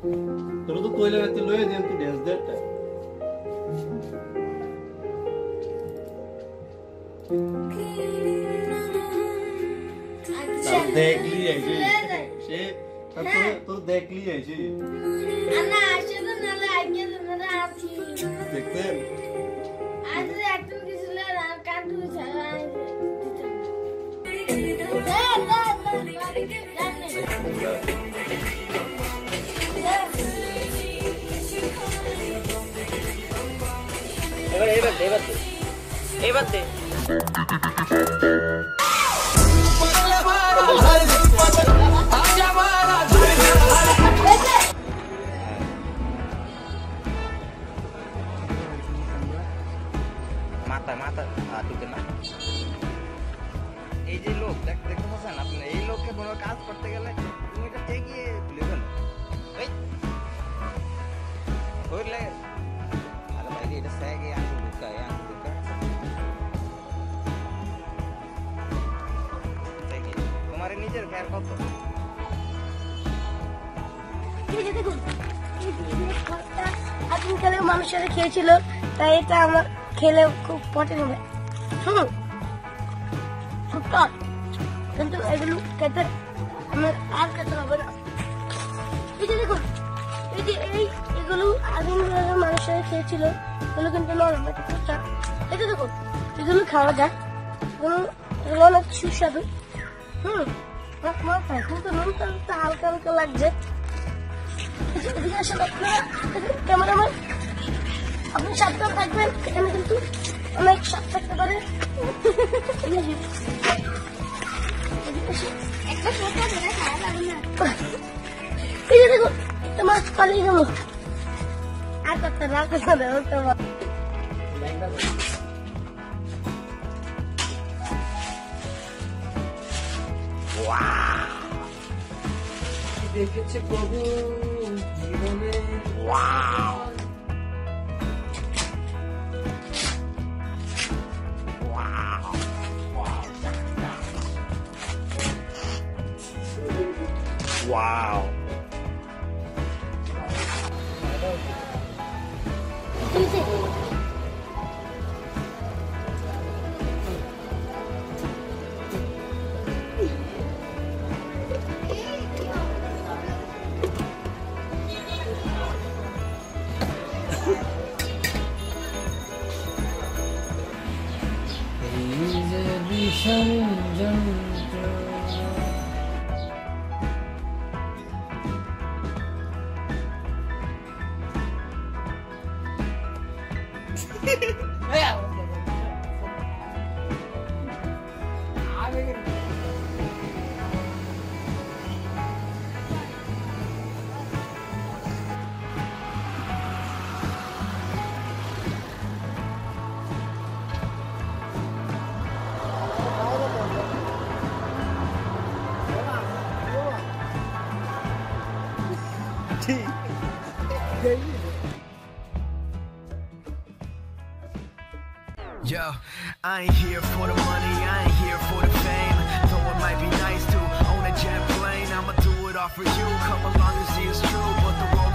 তোর তো কইলাম তুই লয়ে দিম তুই ড্যান্স দে একটা দেখলি আইছি সে তোর দেখলি আইছি আল্লাহ আসে তো নালে আইকে তো না আছি দেখতেন আজ একটু কিছু না কাটু ছাড়া এবার দে মাথা মাথা দিতে না এই যে লোক দেখতে পাচ্ছেন আপনি এই লোককে কোনো কাজ করতে গেলে তুমি এটা এগিয়ে ভুলে গেল বুঝলে আরে ভাই এটা স্যাগে আঙুল ঢুকায় তোমার নিজের খেয়াল কত আদিমকালে মানুষেরা খেয়েছিল তাই এটা আমার খেলে খুব পটে হবে কিন্তু এগুলো খেতে আমার আর খেতে হবে না এই যে দেখুন এই যে এগুলো আদিমকালে মানুষেরা খেয়েছিল এগুলো কিন্তু নরম এটা দেখুন এগুলো খাওয়া যায় এগুলো অনেক সুস্বাদু কিন্তু নুনটা হালকা হালকা লাগছে ক্যামেরাম্যান আপনি সাবধান থাকবেন এখানে কিন্তু অনেক সাপ থাকতে পারে এই যে দেখুন একটা মাছ পালিয়ে গেল আর কথা রাখতে দেখেছে প্রভু জীবনে Wow. Yo, I ain't here for the money, I ain't here for the fame. Though it might be nice to own a jet plane, I'ma do it all for you. Come along and see it's true, but the road